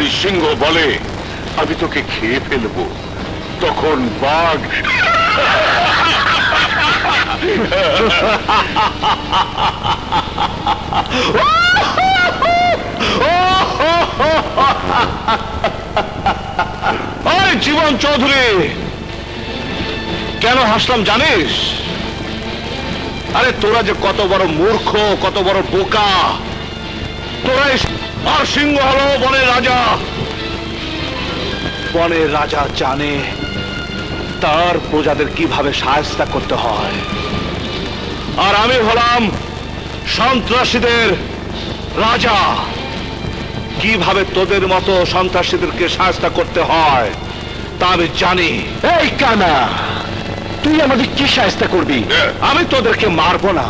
যদি সিংহ বলে আমি তোকে খেয়ে ফেলবো, তখন বাঘ জীবন চৌধুরী, কেন হাসলাম জানিস? আরে তোরা যে কত বড় মূর্খ, কত বড় বোকা। তোরাই আর সিংহ হলো বনের রাজা। বনের রাজা জানে তার প্রজাদের কিভাবে সাহায্য করতে হয়, আর আমি হলাম সন্ত্রাসীদের রাজা। কিভাবে তোদের মতো সন্ত্রাসীদেরকে সাহায্য করতে হয় তা আমি জানি। এই কানা, তুই আমাদের কি সাহায্য করবি? আমি তোদেরকে মারবো না,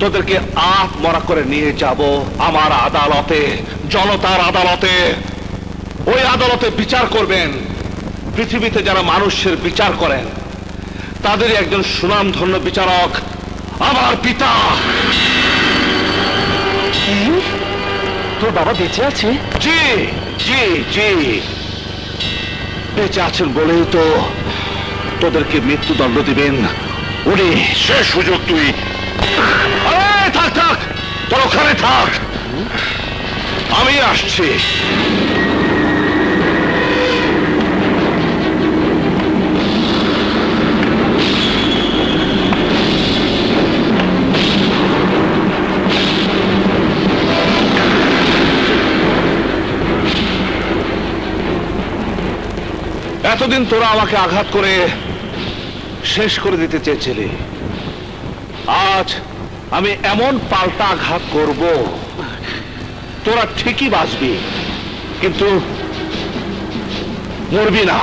তোদেরকে মরা করে নিয়ে যাব আমার আদালতে, জনতার আদালতে। ওই আদালতে বিচার করবেন পৃথিবীতে যারা মানুষের বিচার করেন, তাদের একজন সুনামধন্য বিচারক আমার পিতা। তোর বাবা বেঁচে আছে? জি জি জি, বেঁচে আছেন বলেই তো তোদেরকে মৃত্যুদণ্ড দিবেন উনি। সে সুযোগ তুই আরে থাক থাক, তোর ওখানে থাক, আমি আসছি। এতদিন তোরা আমাকে আঘাত করে শেষ করে দিতে চেয়েছিলি, আজ আমি এমন পাল্টা আঘাত করব তোরা ঠিকই বাঁচবি, কিন্তু মরবি না।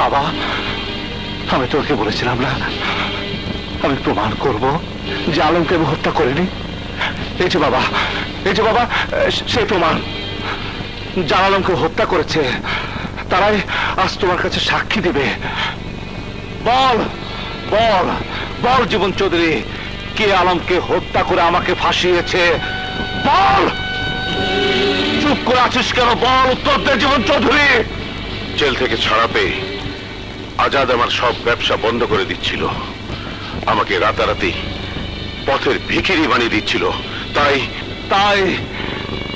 বাবা, আমি তোকে বলেছিলাম না আমি প্রমাণ করব যে আলমকে আমি হত্যা করিনি। এই যে বাবা, এই যে বাবা, সেই প্রমাণ। যারা আলমকে হত্যা করেছে তারাই আজ তোমার কাছে সাক্ষী দিবে। বল বল বল জীবন চৌধুরী, কে আলমকে হত্যা করে আমাকে ফাঁসিয়েছে? বল। চুপ করে আছিস কেন? বল, উত্তর দে জীবন চৌধুরী। জেল থেকে ছাড়া পেয়ে আজাদ আমার সব ব্যবসা বন্ধ করে দিচ্ছিল, আমাকে রাতারাতি পথের ভিখিরি বানিয়ে দিচ্ছিল। তাই তাই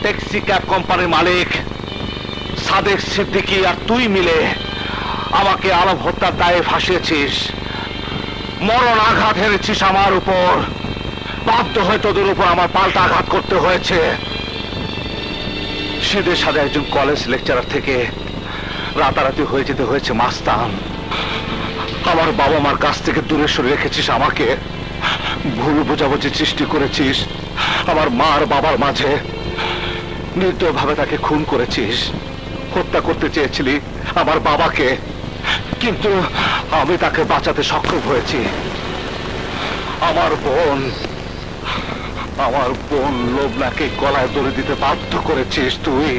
ট্যাক্সি ক্যাব কোম্পানির মালিক সাদেক সিদ্দিকী আর তুই মিলে আমাকে আলম হত্যার দায়ে ফাঁসিয়েছিস। মরণ আঘাত হেরেছিস আমার উপর, বাধ্য হয়ে তোদের উপর আমার পাল্টা আঘাত করতে হয়েছে। সিধে সাদে একজন কলেজ লেকচারার থেকে রাতারাতি হয়ে যেতে হয়েছে মাস্তান। আমার বাবা মার কাছ থেকে দূরে সরে রেখেছিস আমাকে, ভুল বোঝাবুঝি সৃষ্টি করেছিস আমার মা আর বাবার মাঝে, নির্দয়ভাবে তাকে খুন করেছিস, হত্যা করতে চেয়েছিলি আমার বাবাকে, কিন্তু আমি তাকে বাঁচাতে সক্ষম হয়েছি। আমার বোন লোবনাকে গলায় দড়ি দিতে বাধ্য করেছিস তুই,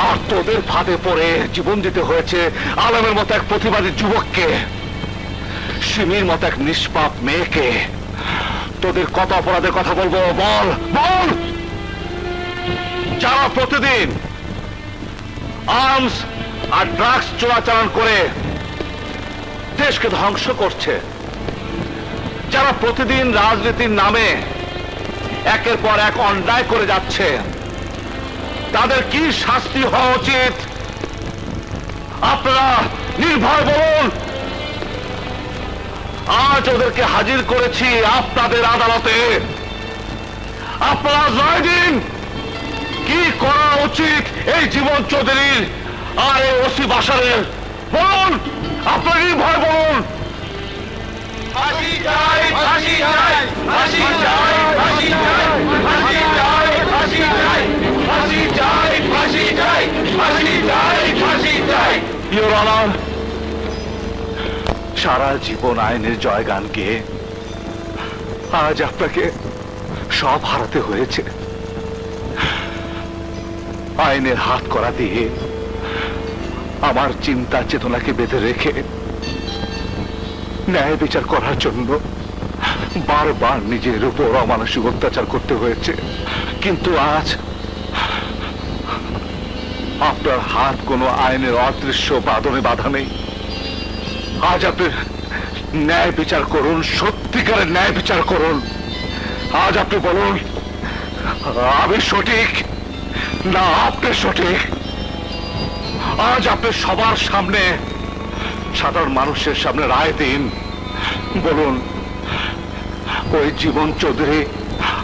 আর তোদের ফাঁদে পড়ে জীবন দিতে হয়েছে আলমের মতো এক প্রতিবাদী যুবককে, সিমির মতো এক নিষ্পাপ মেয়েকে। তোদের কত অপরাধের কথা বলবো বল বল? যারা প্রতিদিন আর্মস আর ড্রাগস চোরাচালান করে দেশকে ধ্বংস করছে, যারা প্রতিদিন রাজনীতির নামে একের পর এক অন্যায় করে যাচ্ছে, তাদের কি শাস্তি হওয়া উচিত আপনারা নির্ভয় বলুন। আজ ওদেরকে হাজির করেছি আপনাদের আদালতে, আপনারা রায় দিন কি করা উচিত এই জীবন চৌধুরীর আর এই ওসি বাসারের। বলুন, আপনারা নির্ভয় বলুন। ফাঁসি চাই, ফাঁসি চাই, ফাঁসি চাই, ফাঁসি চাই, ফাঁসি চাই, ফাঁসি চাই, ফাঁসি চাই, ফাঁসি চাই, ফাঁসি চাই, ফাঁসি চাই। ইওর অনার, সারা জীবন আইনের জয়গান গেয়ে আজ আপনাকে সব হারাতে হয়েছে। আইনের হাত করা দিয়ে আমার চিন্তা চেতনাকে বেঁধে রেখে ন্যায় বিচার করার জন্য বারবার নিজের উপর অমানসিক অত্যাচার করতে হয়েছে, কিন্তু আজ আপনার হাত কোনো আইনের অদৃশ্য বাঁধনে বাধা নেই। আজ আপনি ন্যায় বিচার করুন, সত্যিকারের ন্যায় বিচার করুন। আজ আপনি বলুন আমি সঠিক না আপনি সঠিক। আজ আপনি সবার সামনে, সাধারণ মানুষের সামনে রায় দিন। বলুন ওই জীবন চৌধুরী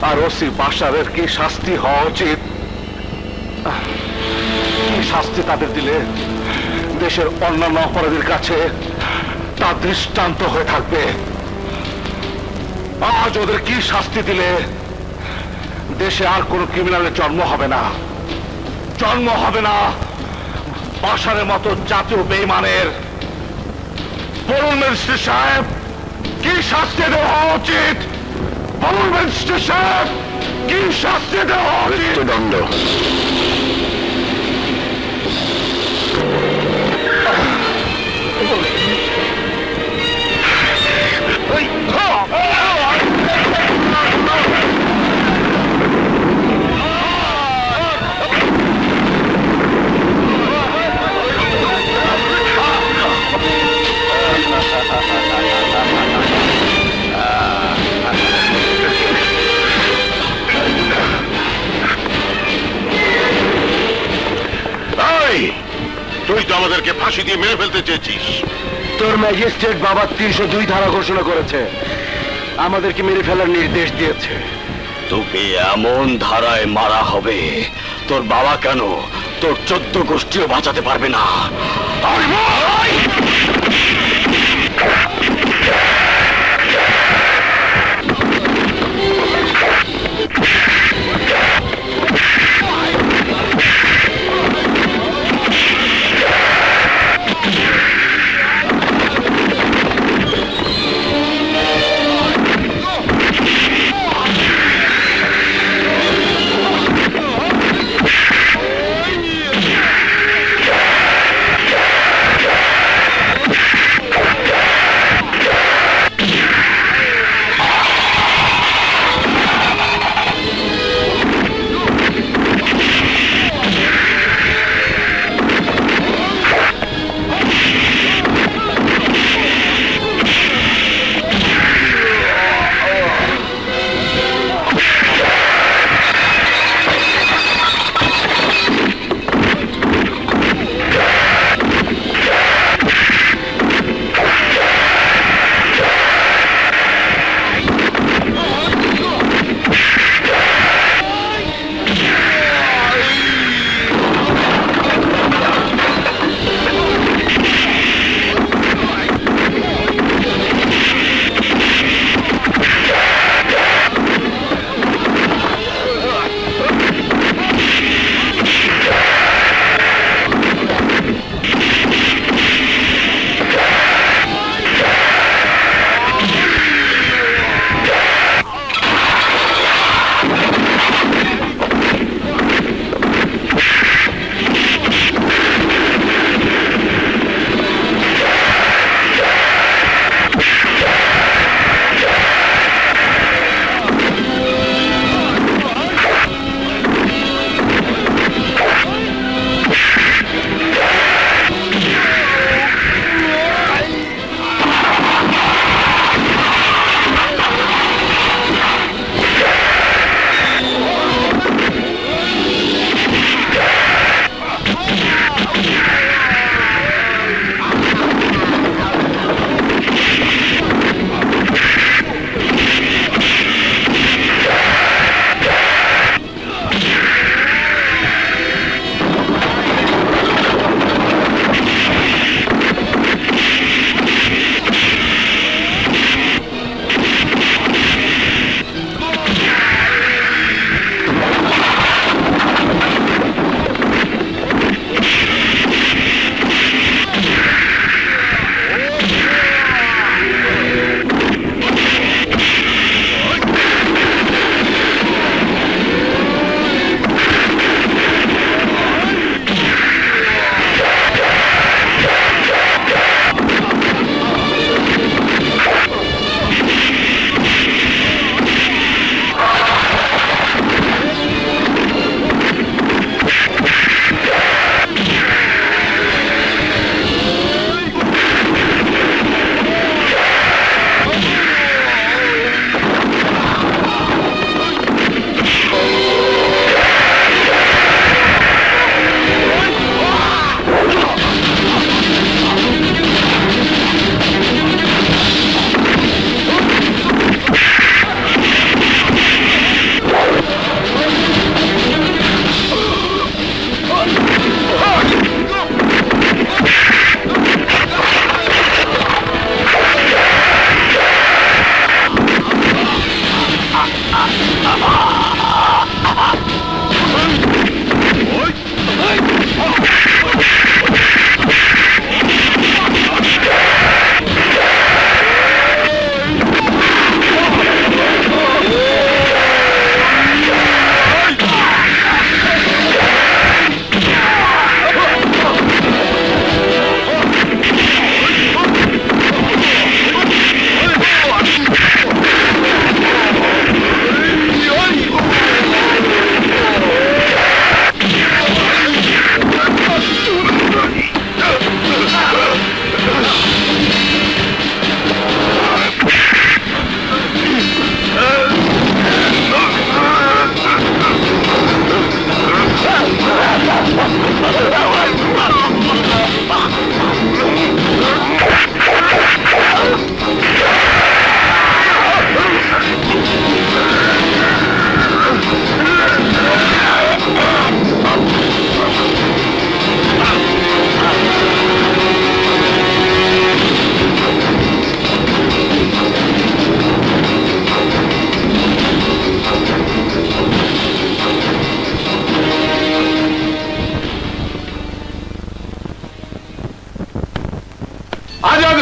আর ওসি বাসারের কি শাস্তি হওয়া উচিত? কি শাস্তি তাদের দিলে দেশের অন্যান্য অপরাধীর কাছে তা দৃষ্টান্ত হয়ে থাকবে? আজ ওদের কি শাস্তি দিলে দেশে আর কোন ক্রিমিনালের জন্ম হবে না, জন্ম হবে না বাসারের মতো জাতীয় বেঈমানের? বলুন ম্যাজিস্ট্রেট সাহেব, কি শাস্তি দেওয়া উচিত? বলুন ম্যাজিস্ট্রেট সাহেব, কি শাস্তি দেওয়া উচিত? মৃত্যুদণ্ড। তুই তো আমাদেরকে ফাঁসি দিয়ে মেরে ফেলতে চেয়েছিস। তোর ম্যাজিস্ট্রেট বাবা 302 ধারা ঘোষণা করেছে, আমাদেরকে মেরে ফেলার নির্দেশ দিয়েছে। তোকে এমন ধারায় মারা হবে তোর বাবা কেন, তোর 14 গোষ্ঠীও বাঁচাতে পারবে না।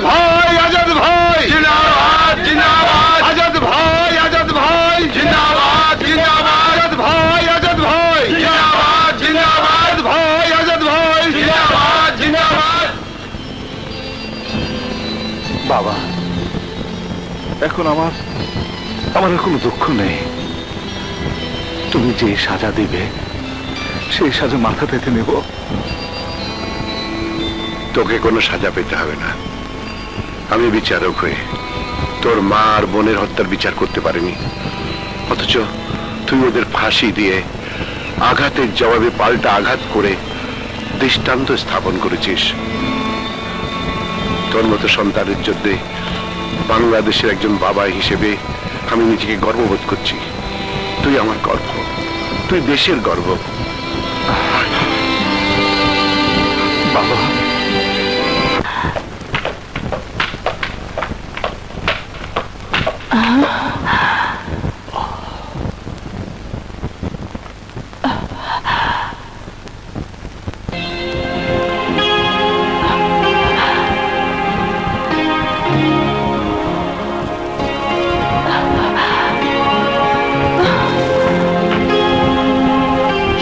ভাই, আজাদ ভাই, জিন্দাবাদ জিন্দাবাদ আজাদ ভাই, আজাদ ভাই, জিন্দাবাদ জিন্দাবাদ আজাদ ভাই, আজাদ ভাই, জিন্দাবাদ জিন্দাবাদ আজাদ ভাই, আজাদ ভাই। জিন্দাবাদ জিন্দাবাদ বাবা, এখন আমার আর কোনো দুঃখ নেই। তুমি যে সাজা দিবে সেই সাজা মাথা পেতে নেব। তোকে কোনো সাজা পেতে হবে না। আমি বিচারক হয়ে তোর মা আর বোনের হত্যার বিচার করতে পারিনি, অথচ তুই ওদের ফাঁসি দিয়ে আঘাতের জবাবে পাল্টা আঘাত করে দৃষ্টান্ত স্থাপন করেছিস। তোর মতো সন্তানের জন্য বাংলাদেশের একজন বাবা হিসেবে আমি নিজেকে গর্ববোধ করছি। তুই আমার গর্ব, তুই দেশের গর্ব। বাবা,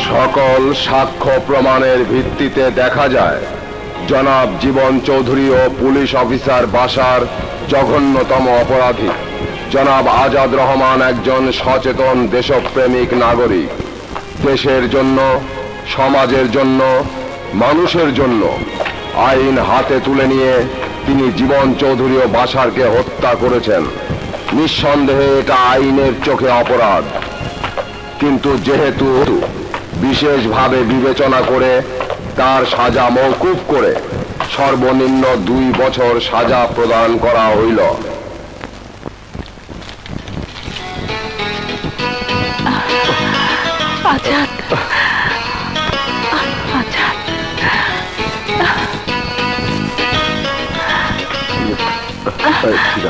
সকল সাক্ষ্য প্রমাণের ভিত্তিতে দেখা যায় জনাব জীবন চৌধুরী ও পুলিশ অফিসার বাসার জঘন্যতম অপরাধী। জনাব আজাদ রহমান একজন সচেতন দেশপ্রেমিক নাগরিক। দেশের জন্য, সমাজের জন্য, মানুষের জন্য আইন হাতে তুলে নিয়ে তিনি জীবন চৌধুরী ও বাসারকে হত্যা করেছেন। নিঃসন্দেহে এটা আইনের চোখে অপরাধ, কিন্তু যেহেতু বিশেষভাবে বিবেচনা করে তার সাজা মওকুফ করে সর্বনিম্ন 2 বছর সাজা প্রদান করা হইল। আজাদ, আজাদ, ঠিক